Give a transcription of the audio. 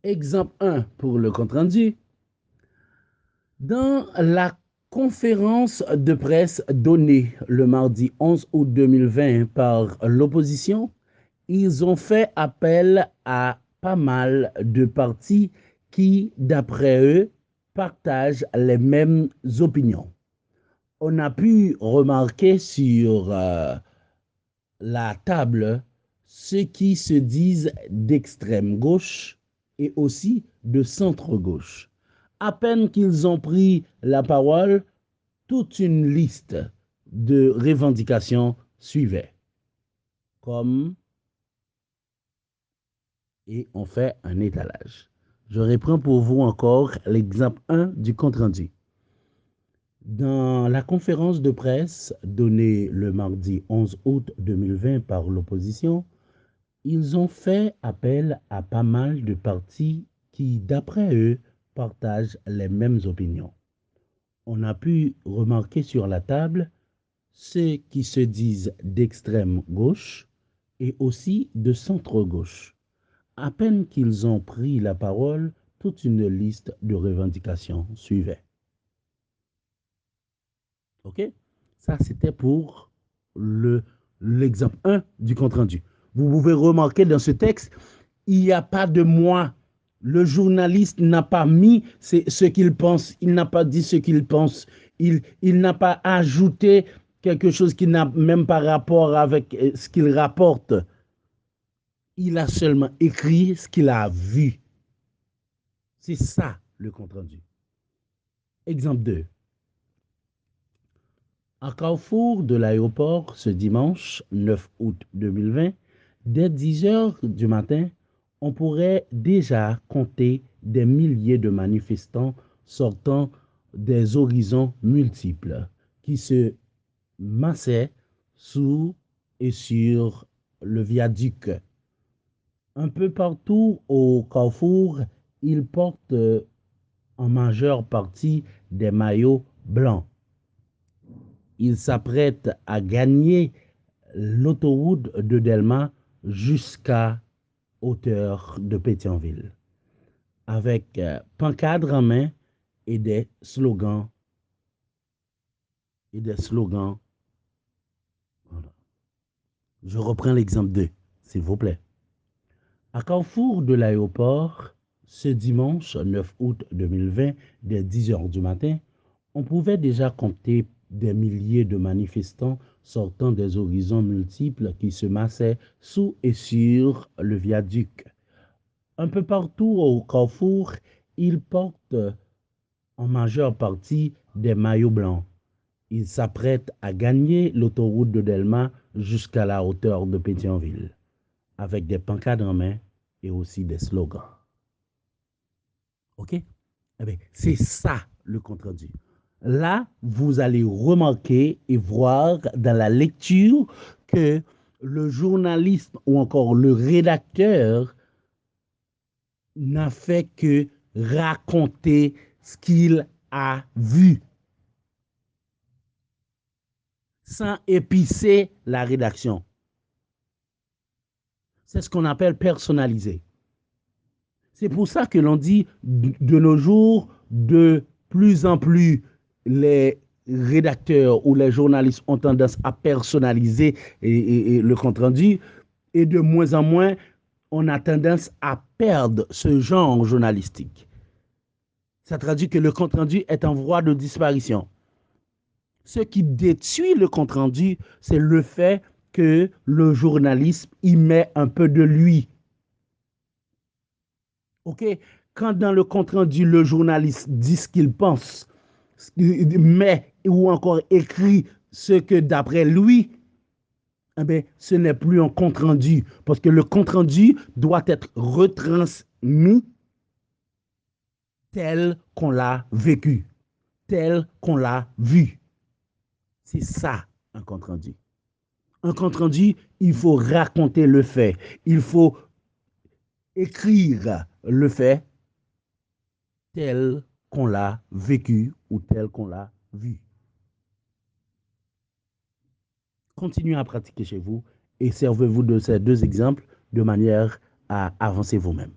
Exemple 1 pour le compte-rendu. Dans la conférence de presse donnée le mardi 11 août 2020 par l'opposition, ils ont fait appel à pas mal de partis qui, d'après eux, partagent les mêmes opinions. On a pu remarquer sur la table ceux qui se disent d'extrême gauche et aussi de centre gauche. À peine qu'ils ont pris la parole, toute une liste de revendications suivait, comme, et on fait un étalage. Je reprends pour vous encore l'exemple 1 du compte-rendu. Dans la conférence de presse donnée le mardi 11 août 2020 par l'opposition, ils ont fait appel à pas mal de partis qui, d'après eux, partagent les mêmes opinions. On a pu remarquer sur la table ceux qui se disent d'extrême gauche et aussi de centre gauche. À peine qu'ils ont pris la parole, toute une liste de revendications suivait. OK? Ça, c'était pour le, l'exemple 1 du compte-rendu. Vous pouvez remarquer dans ce texte, il n'y a pas de moi. Le journaliste n'a pas mis ce qu'il pense, il n'a pas dit ce qu'il pense, il n'a pas ajouté quelque chose qui n'a même pas rapport avec ce qu'il rapporte. Il a seulement écrit ce qu'il a vu. C'est ça le compte-rendu. Exemple 2. À Carrefour de l'aéroport, ce dimanche 9 août 2020, dès 10 heures du matin, on pourrait déjà compter des milliers de manifestants sortant des horizons multiples qui se massaient sous et sur le viaduc. Un peu partout au Carrefour, ils portent en majeure partie des maillots blancs. Ils s'apprêtent à gagner l'autoroute de Delma jusqu'à hauteur de Pétionville, avec pancadres en main et des slogans. Et des slogans. Voilà. Je reprends l'exemple 2, s'il vous plaît. À Carrefour de l'aéroport, ce dimanche 9 août 2020, dès 10 heures du matin, on pouvait déjà compter des milliers de manifestants sortant des horizons multiples qui se massaient sous et sur le viaduc. Un peu partout au Carrefour, ils portent en majeure partie des maillots blancs. Ils s'apprêtent à gagner l'autoroute de Delma jusqu'à la hauteur de Pétionville, avec des pancartes en main et aussi des slogans. OK? Eh bien, c'est ça le compte-rendu. Là, vous allez remarquer et voir dans la lecture que le journaliste ou encore le rédacteur n'a fait que raconter ce qu'il a vu sans épicer la rédaction. C'est ce qu'on appelle personnaliser. C'est pour ça que l'on dit de nos jours, de plus en plus, les rédacteurs ou les journalistes ont tendance à personnaliser le compte-rendu et de moins en moins, on a tendance à perdre ce genre journalistique. Ça traduit que le compte-rendu est en voie de disparition. Ce qui détruit le compte-rendu, c'est le fait que le journalisme y met un peu de lui. OK? Quand dans le compte-rendu, le journaliste dit ce qu'il pense, mais ou encore écrit ce que d'après lui, eh bien, ce n'est plus un compte-rendu parce que le compte-rendu doit être retransmis tel qu'on l'a vécu, tel qu'on l'a vu. C'est ça un compte-rendu. Un compte-rendu, il faut raconter le fait, il faut écrire le fait tel qu'on l'a vécu ou tel qu'on l'a vu. Continuez à pratiquer chez vous et servez-vous de ces deux exemples de manière à avancer vous-même.